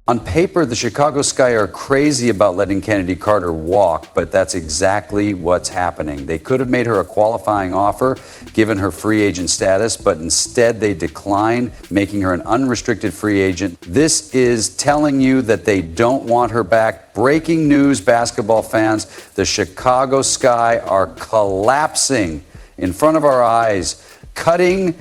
On paper, the Chicago Sky are crazy about letting Chennedy Carter walk, but that's exactly what's happening. They could have made her a qualifying offer, given her free agent status, but instead they declined, making her an unrestricted free agent. This is telling you that they don't want her back. Breaking news, basketball fans, the Chicago Sky are collapsing in front of our eyes, cutting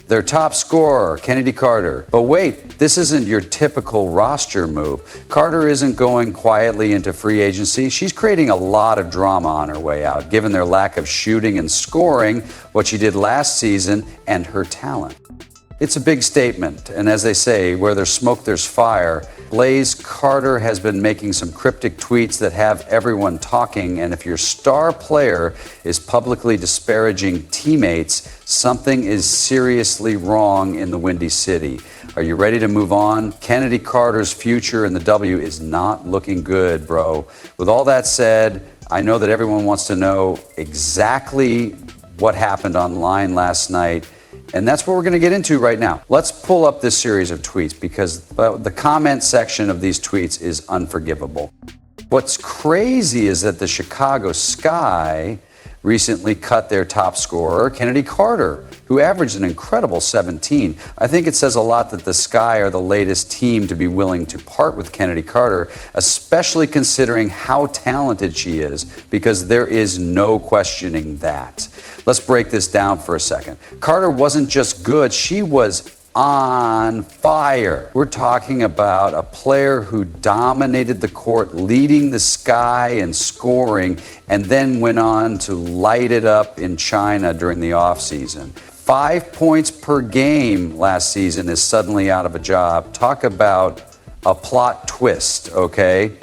their top scorer, Chennedy Carter. But wait, this isn't your typical roster move. Carter isn't going quietly into free agency. She's creating a lot of drama on her way out, given their lack of shooting and scoring, what she did last season, and her talent. It's a big statement, and as they say, where there's smoke, there's fire. Blaze Carter has been making some cryptic tweets that have everyone talking, and if your star player is publicly disparaging teammates, something is seriously wrong in the Windy City. Are you ready to move on? Chennedy Carter's future in the W is not looking good, bro. With all that said, I know that everyone wants to know exactly what happened online last night. And that's what we're going to get into right now. Let's pull up this series of tweets because the comment section of these tweets is unforgivable. What's crazy is that the Chicago Sky recently cut their top scorer, Chennedy Carter, who averaged an incredible 17. I think it says a lot that the Sky are the latest team to be willing to part with Chennedy Carter, especially considering how talented she is, because there is no questioning that. Let's break this down for a second. Carter wasn't just good, she was on fire. We're talking about a player who dominated the court, leading the Sky in scoring, and then went on to light it up in China during the offseason. 5 points per game last season is suddenly out of a job. Talk about a plot twist, okay?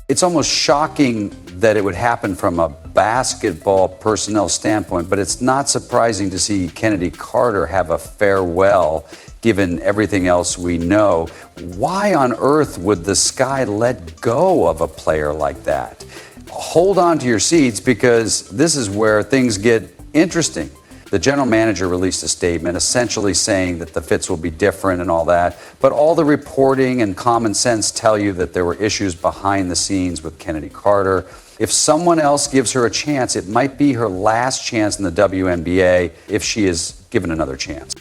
It's almost shocking that it would happen from a basketball personnel standpoint, but it's not surprising to see Chennedy Carter have a farewell, given everything else we know. Why on earth would the Sky let go of a player like that? Hold on to your seats because this is where things get interesting. The general manager released a statement essentially saying that the fits will be different and all that, but all the reporting and common sense tell you that there were issues behind the scenes with Chennedy Carter. If someone else gives her a chance, it might be her last chance in the WNBA if she is given another chance.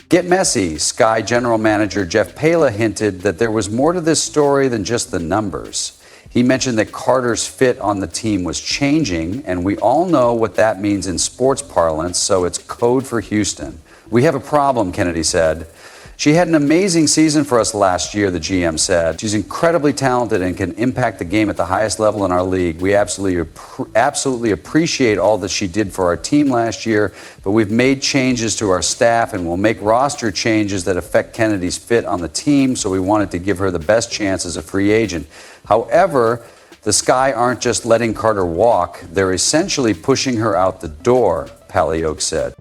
Get messy. Sky general manager Jeff Pala hinted that there was more to this story than just the numbers. He mentioned that Carter's fit on the team was changing, and we all know what that means in sports parlance, so it's code for Houston. We have a problem, Chennedy said. She had an amazing season for us last year, the GM said. She's incredibly talented and can impact the game at the highest level in our league. We absolutely appreciate all that she did for our team last year, but we've made changes to our staff and we'll make roster changes that affect Kennedy's fit on the team, so we wanted to give her the best chance as a free agent. However, the Sky aren't just letting Carter walk, they're essentially pushing her out the door, Paliouk said.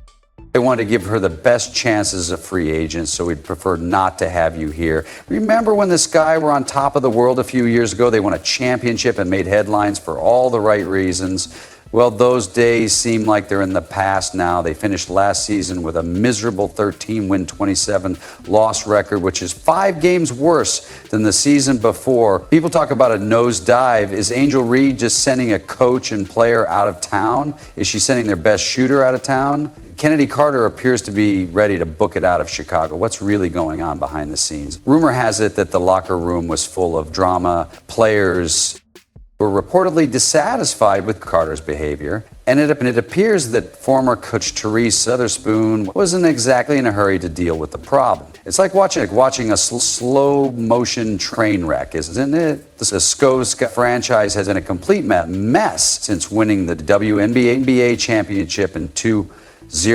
They want to give her the best chances as a free agent, so we'd prefer not to have you here. Remember when the Sky were on top of the world a few years ago? They won a championship and made headlines for all the right reasons. Well, those days seem like they're in the past now. They finished last season with a miserable 13-win, 27-loss record, which is 5 games worse than the season before. People talk about a nosedive. Is Angel Reese just sending a coach and player out of town? Is she sending their best shooter out of town? Chennedy Carter appears to be ready to book it out of Chicago. What's really going on behind the scenes? Rumor has it that the locker room was full of drama. Players were reportedly dissatisfied with Carter's behavior, and it appears that former coach Reese wasn't exactly in a hurry to deal with the problem. It's like watching a slow-motion train wreck, isn't it? The Sky franchise has been a complete mess since winning the WNBA championship in 2-0.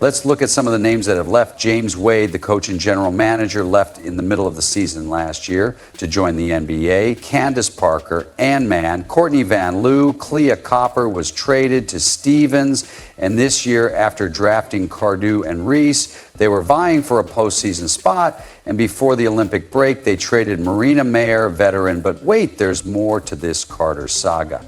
Let's look at some of the names that have left. James Wade, the coach and general manager, left in the middle of the season last year to join the NBA. Candace Parker, Ann Mann, Courtney Van Loo, Clea Copper was traded to Stevens. And this year, after drafting Cardew and Reese, they were vying for a postseason spot. And before the Olympic break, they traded Marina Mayer, veteran. But wait, there's more to this Carter saga.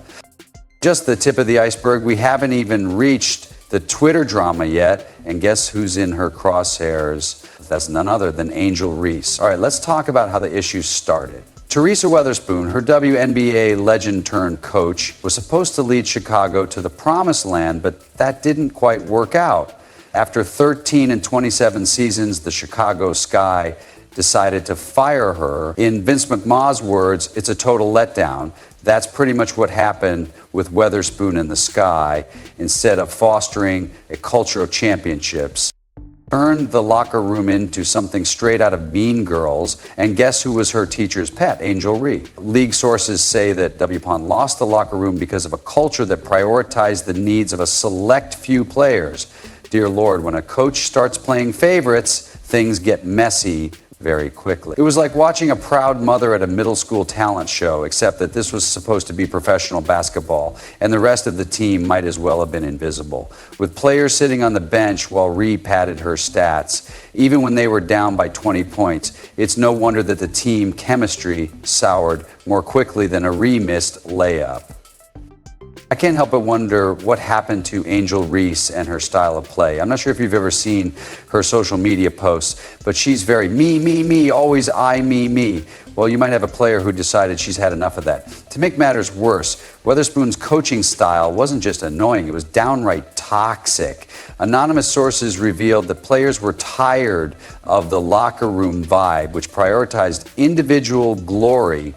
Just the tip of the iceberg. We haven't even reached the Twitter drama yet, and guess who's in her crosshairs? That's none other than Angel Reese. All right, let's talk about how the issue started. Teresa Weatherspoon, her WNBA legend-turned-coach, was supposed to lead Chicago to the promised land, but that didn't quite work out. After 13 and 27 seasons, the Chicago Sky decided to fire her. In Vince McMahon's words, it's a total letdown. That's pretty much what happened with Weatherspoon and the Sky. Instead of fostering a culture of championships, turned the locker room into something straight out of Mean Girls, and guess who was her teacher's pet? Angel Reese. League sources say that WPON lost the locker room because of a culture that prioritized the needs of a select few players. Dear Lord, when a coach starts playing favorites, things get messy very quickly. It was like watching a proud mother at a middle school talent show, except that this was supposed to be professional basketball, and the rest of the team might as well have been invisible. With players sitting on the bench while Reese padded her stats, even when they were down by 20 points, it's no wonder that the team chemistry soured more quickly than a Reese missed layup. I can't help but wonder what happened to Angel Reese and her style of play. I'm not sure if you've ever seen her social media posts, but she's very me, always I, me. Well, you might have a player who decided she's had enough of that. To make matters worse, Weatherspoon's coaching style wasn't just annoying, it was downright toxic. Anonymous sources revealed that players were tired of the locker room vibe, which prioritized individual glory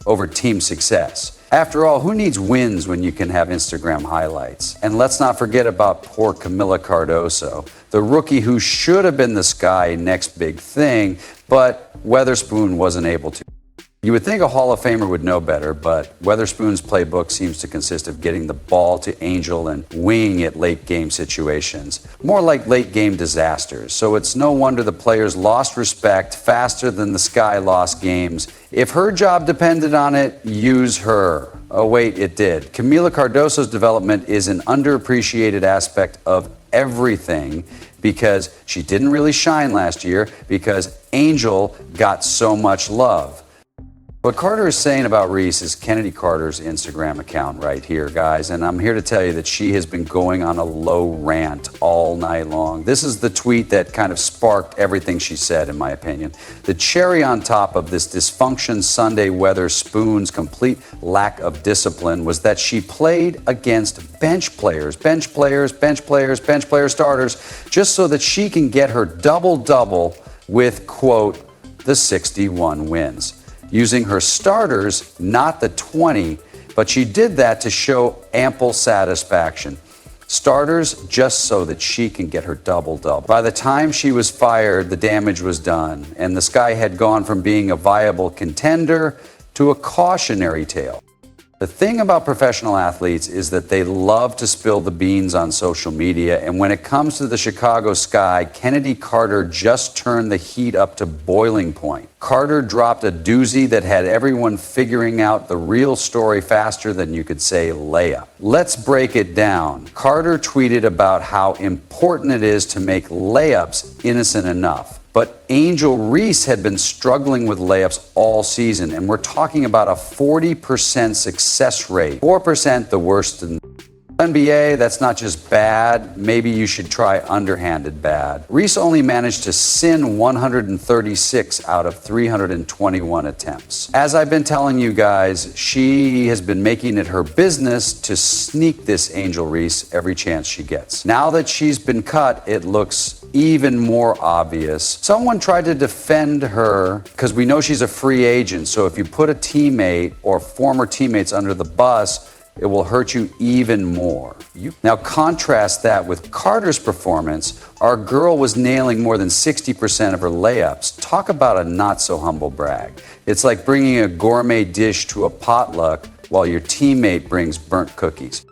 over team success. After all, who needs wins when you can have Instagram highlights? And let's not forget about poor Camila Cardoso, the rookie who should have been the Sky next big thing, but Weatherspoon wasn't able to. You would think a Hall of Famer would know better, but Weatherspoon's playbook seems to consist of getting the ball to Angel and winging it late-game situations. More like late-game disasters. So it's no wonder the players lost respect faster than the Sky lost games. If her job depended on it, use her. Oh wait, it did. Camila Cardoso's development is an underappreciated aspect of everything because she didn't really shine last year because Angel got so much love. What Carter is saying about Reese is Chennedy Carter's Instagram account right here, guys, and I'm here to tell you that she has been going on a low rant all night long. This is the tweet that kind of sparked everything she said, in my opinion. The cherry on top of this dysfunction Sunday Weatherspoon's complete lack of discipline was that she played against bench players, starters, just so that she can get her double-double with, quote, the 61 wins. Using her starters, not the 20, but she did that to show ample satisfaction. Starters just so that she can get her double-double. By the time she was fired, the damage was done, and the Sky had gone from being a viable contender to a cautionary tale. The thing about professional athletes is that they love to spill the beans on social media, and when it comes to the Chicago Sky, Chennedy Carter just turned the heat up to boiling point. Carter dropped a doozy that had everyone figuring out the real story faster than you could say layup. Let's break it down. Carter tweeted about how important it is to make layups innocent enough. But Angel Reese had been struggling with layups all season, and we're talking about a 40% success rate. 4% the worst in NBA. That's not just bad. Maybe you should try underhanded bad. Reese only managed to sin 136 out of 321 attempts. As I've been telling you guys, she has been making it her business to sneak this Angel Reese every chance she gets. Now that she's been cut, it looks even more obvious. Someone tried to defend her because we know she's a free agent. So if you put a teammate or former teammates under the bus, it will hurt you even more. Now contrast that with Carter's performance. Our girl was nailing more than 60% of her layups. Talk about a not so humble brag. It's like bringing a gourmet dish to a potluck while your teammate brings burnt cookies.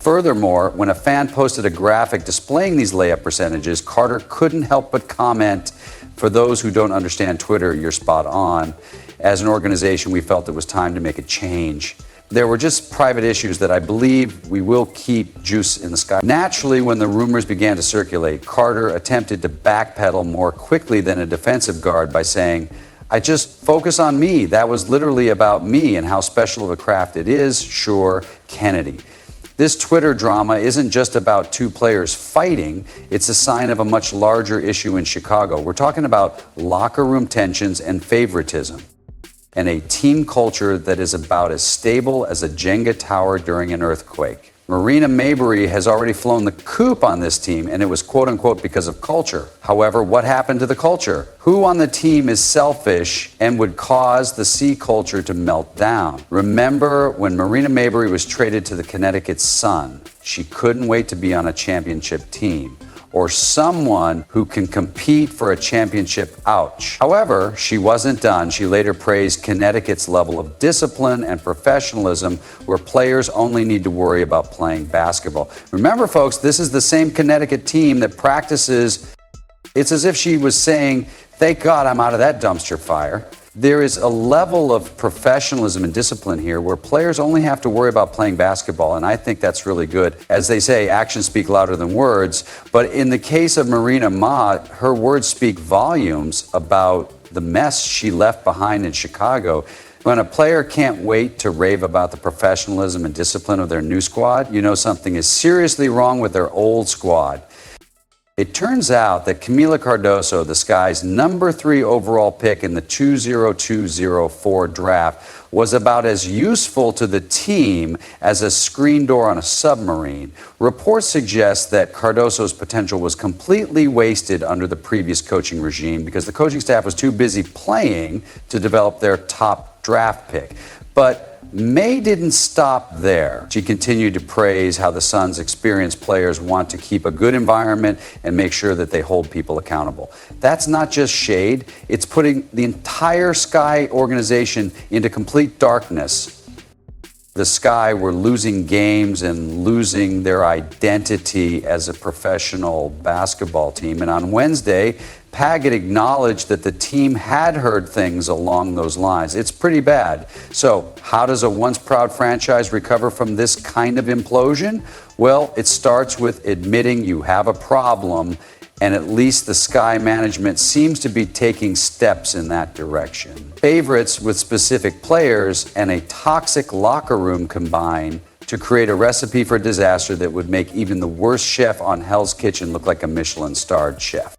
Furthermore, when a fan posted a graphic displaying these layup percentages, Carter couldn't help but comment, "For those who don't understand Twitter, you're spot on. As an organization, we felt it was time to make a change." There were just private issues that I believe we will keep juice in the sky. Naturally, when the rumors began to circulate, Carter attempted to backpedal more quickly than a defensive guard by saying, "I just focus on me. That was literally about me and how special of a craft it is. Sure, Chennedy." This Twitter drama isn't just about two players fighting. It's a sign of a much larger issue in Chicago. We're talking about locker room tensions and favoritism. and a team culture that is about as stable as a Jenga tower during an earthquake. Marina Mabrey has already flown the coop on this team, and it was quote-unquote because of culture. However, what happened to the culture? Who on the team is selfish and would cause the C culture to melt down? Remember when Marina Mabrey was traded to the Connecticut Sun? She couldn't wait to be on a championship team, or someone who can compete for a championship, ouch. However, she wasn't done. She later praised Connecticut's level of discipline and professionalism, where players only need to worry about playing basketball. Remember, folks, this is the same Connecticut team that practices. It's as if she was saying, thank God I'm out of that dumpster fire. There is a level of professionalism and discipline here where players only have to worry about playing basketball, and I think that's really good. As they say, actions speak louder than words, but in the case of Marina Ma, her words speak volumes about the mess she left behind in Chicago. When a player can't wait to rave about the professionalism and discipline of their new squad, you know something is seriously wrong with their old squad. It turns out that Camila Cardoso, the Sky's number 3 overall pick in the 2024 draft, was about as useful to the team as a screen door on a submarine. Reports suggest that Cardoso's potential was completely wasted under the previous coaching regime because the coaching staff was too busy playing to develop their top draft pick. But May didn't stop there. She continued to praise how the Suns' experienced players want to keep a good environment and make sure that they hold people accountable. That's not just shade, it's putting the entire Sky organization into complete darkness. The Sky were losing games and losing their identity as a professional basketball team. And on Wednesday, Paget acknowledged that the team had heard things along those lines. It's pretty bad. So how does a once proud franchise recover from this kind of implosion? Well, it starts with admitting you have a problem, and at least the Sky management seems to be taking steps in that direction. Favorites with specific players and a toxic locker room combine to create a recipe for disaster that would make even the worst chef on Hell's Kitchen look like a Michelin-starred chef.